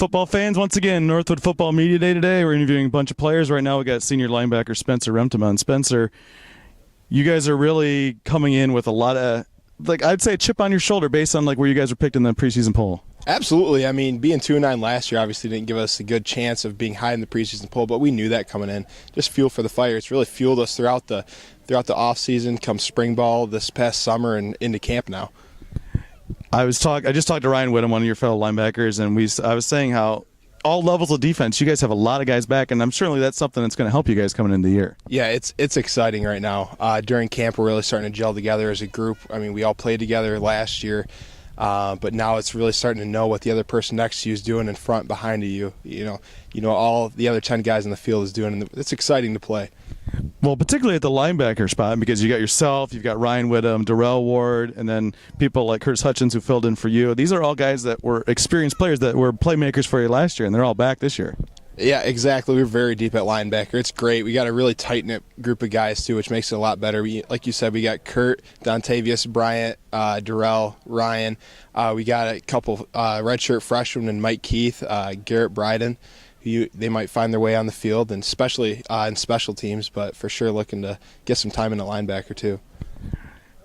Football fans, once again, Northwood Football Media Day today. We're interviewing a bunch of players. Right now we got senior linebacker Spencer Remtema. And Spencer, you guys are really coming in with a lot of, I'd say a chip on your shoulder based on where you guys were picked in the preseason poll. Absolutely. I mean, being 2-9 last year obviously didn't give us a good chance of being high in the preseason poll, but we knew that coming in. Just fuel for the fire. It's really fueled us throughout the off season, come spring ball this past summer and into camp now. I just talked to Ryan Whittam, one of your fellow linebackers, and I was saying how all levels of defense, you guys have a lot of guys back, and I'm certainly that's something that's going to help you guys coming into the year. Yeah, it's exciting right now. During camp, we're really starting to gel together as a group. I mean, we all played together last year, but now it's really starting to know what the other person next to you is doing in front, behind you. You know all the other 10 guys in the field is doing, and it's exciting to play. Well, particularly at the linebacker spot, because you got yourself, you've got Ryan Whittam, Darrell Ward, and then people like Curtis Hutchins who filled in for you. These are all guys that were experienced players that were playmakers for you last year, and they're all back this year. Yeah, exactly. We're very deep at linebacker. It's great. We got a really tight-knit group of guys, too, which makes it a lot better. Like you said, we got Kurt, Dontavius, Bryant, Darrell, Ryan. We got a couple redshirt freshmen and Mike Keith, Garrett Bryden. They might find their way on the field, and especially in special teams, but for sure looking to get some time in a linebacker too.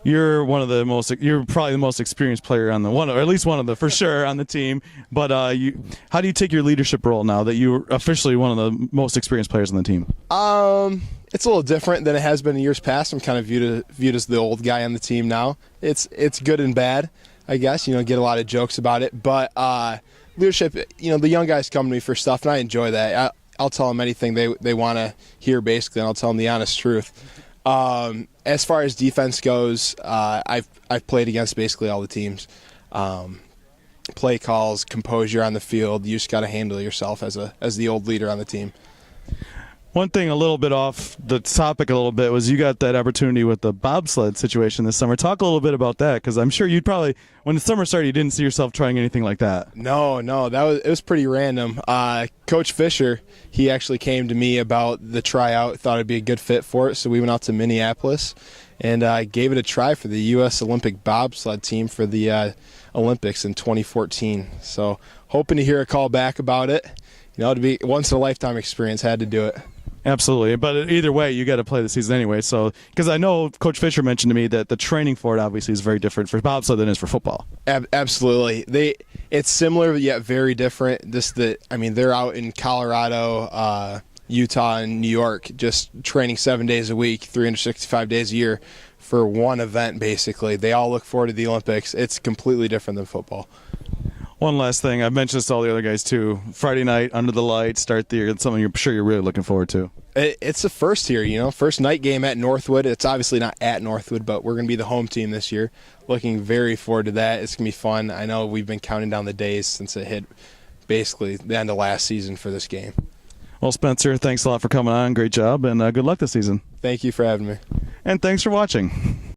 You're you're probably the most experienced player on or at least one of the for sure on the team. But how do you take your leadership role now that you're officially one of the most experienced players on the team? It's a little different than it has been in years past. I'm kind of viewed as the old guy on the team now. It's good and bad, I guess. Get a lot of jokes about it, but. Leadership, the young guys come to me for stuff, and I enjoy that. I'll tell them anything they want to hear, basically, and I'll tell them the honest truth. As far as defense goes, I've played against basically all the teams. Play calls, composure on the field, you just got to handle yourself as the old leader on the team. One thing a little bit off the topic a little bit was you got that opportunity with the bobsled situation this summer. Talk a little bit about that, because I'm sure you'd probably, when the summer started, you didn't see yourself trying anything like that. No, it was pretty random. Coach Fisher, he actually came to me about the tryout, thought it'd be a good fit for it, so we went out to Minneapolis and gave it a try for the U.S. Olympic bobsled team for the Olympics in 2014. So hoping to hear a call back about it. It'd be once in a lifetime experience. Had to do it. Absolutely, but either way, you got to play the season anyway. So, because I know Coach Fisher mentioned to me that the training for it obviously is very different for bobsled than it is for football. Absolutely, it's similar yet very different. They're out in Colorado, Utah, and New York, just training 7 days a week, 365 days a year for one event. Basically, they all look forward to the Olympics. It's completely different than football. One last thing, I've mentioned this to all the other guys too. Friday night, under the lights, start the year. It's something you're really looking forward to. It's the first here, first night game at Northwood. It's obviously not at Northwood, but we're going to be the home team this year. Looking very forward to that. It's going to be fun. I know we've been counting down the days since it hit basically the end of last season for this game. Well, Spencer, thanks a lot for coming on. Great job, and good luck this season. Thank you for having me. And thanks for watching.